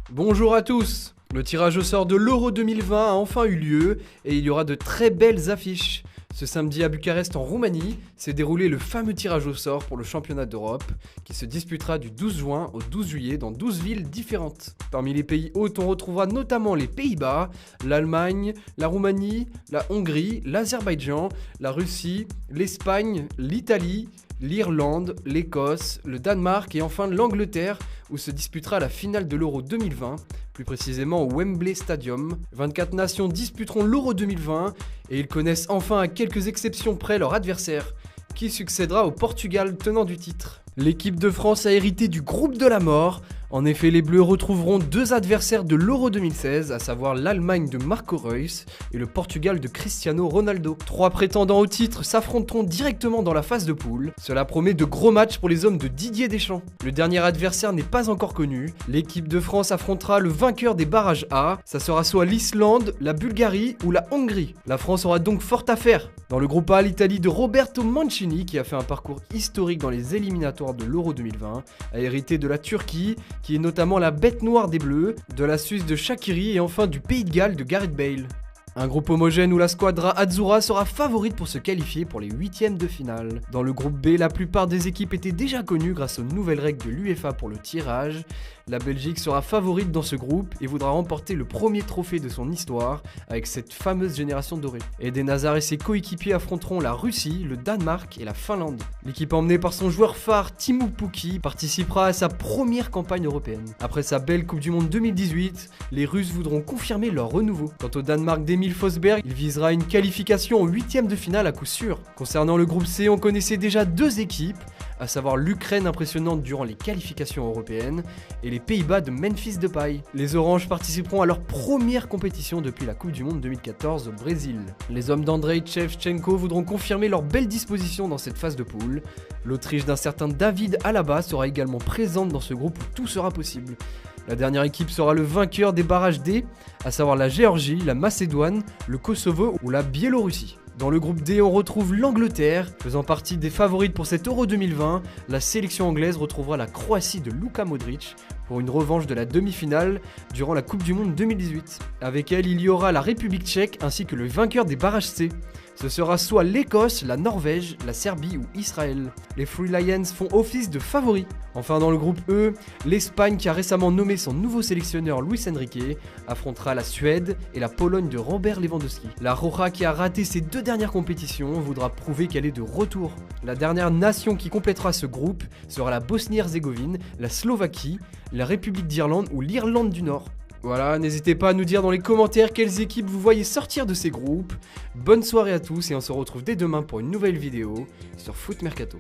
Bonjour à tous. Le tirage au sort de l'Euro 2020 a enfin eu lieu et il y aura de très belles affiches. Ce samedi à Bucarest en Roumanie s'est déroulé le fameux tirage au sort pour le championnat d'Europe qui se disputera du 12 juin au 12 juillet dans 12 villes différentes. Parmi les pays hôtes, on retrouvera notamment les Pays-Bas, l'Allemagne, la Roumanie, la Hongrie, l'Azerbaïdjan, la Russie, l'Espagne, l'Italie, l'Irlande, l'Écosse, le Danemark et enfin l'Angleterre où se disputera la finale de l'Euro 2020, plus précisément au Wembley Stadium. 24 nations disputeront l'Euro 2020 et ils connaissent enfin à quelques exceptions près leur adversaire, qui succédera au Portugal tenant du titre. L'équipe de France a hérité du groupe de la mort. En effet, les Bleus retrouveront deux adversaires de l'Euro 2016, à savoir l'Allemagne de Marco Reus et le Portugal de Cristiano Ronaldo. Trois prétendants au titre s'affronteront directement dans la phase de poule. Cela promet de gros matchs pour les hommes de Didier Deschamps. Le dernier adversaire n'est pas encore connu. L'équipe de France affrontera le vainqueur des barrages A. Ça sera soit l'Islande, la Bulgarie ou la Hongrie. La France aura donc fort à faire. Dans le groupe A, l'Italie de Roberto Mancini, qui a fait un parcours historique dans les éliminatoires de l'Euro 2020, a hérité de la Turquie, qui est notamment la bête noire des Bleus, de la Suisse de Shaqiri et enfin du Pays de Galles de Gareth Bale. Un groupe homogène où la squadra Azzurra sera favorite pour se qualifier pour les huitièmes de finale. Dans le groupe B, la plupart des équipes étaient déjà connues grâce aux nouvelles règles de l'UEFA pour le tirage. La Belgique sera favorite dans ce groupe et voudra remporter le premier trophée de son histoire avec cette fameuse génération dorée. Eden Hazard et ses coéquipiers affronteront la Russie, le Danemark et la Finlande. L'équipe emmenée par son joueur phare Teemu Pukki participera à sa première campagne européenne. Après sa belle Coupe du Monde 2018, les Russes voudront confirmer leur renouveau. Quant au Danemark d'Emil Forsberg, il visera une qualification en huitième de finale à coup sûr. Concernant le groupe C, on connaissait déjà deux équipes, à savoir l'Ukraine impressionnante durant les qualifications européennes et les Pays-Bas de Memphis Depay. Les Oranges participeront à leur première compétition depuis la Coupe du Monde 2014 au Brésil. Les hommes d'Andrei Shevchenko voudront confirmer leur belle disposition dans cette phase de poule. L'Autriche d'un certain David Alaba sera également présente dans ce groupe où tout sera possible. La dernière équipe sera le vainqueur des barrages D, à savoir la Géorgie, la Macédoine, le Kosovo ou la Biélorussie. Dans le groupe D, on retrouve l'Angleterre. Faisant partie des favorites pour cet Euro 2020, la sélection anglaise retrouvera la Croatie de Luka Modric pour une revanche de la demi-finale durant la Coupe du Monde 2018. Avec elle, il y aura la République tchèque ainsi que le vainqueur des barrages C. Ce sera soit l'Écosse, la Norvège, la Serbie ou Israël. Les Free Lions font office de favoris. Enfin dans le groupe E, l'Espagne qui a récemment nommé son nouveau sélectionneur Luis Enrique affrontera la Suède et la Pologne de Robert Lewandowski. La Roja qui a raté ses deux dernières compétitions voudra prouver qu'elle est de retour. La dernière nation qui complétera ce groupe sera la Bosnie-Herzégovine, la Slovaquie, la République d'Irlande ou l'Irlande du Nord. Voilà, n'hésitez pas à nous dire dans les commentaires quelles équipes vous voyez sortir de ces groupes. Bonne soirée à tous et on se retrouve dès demain pour une nouvelle vidéo sur Foot Mercato.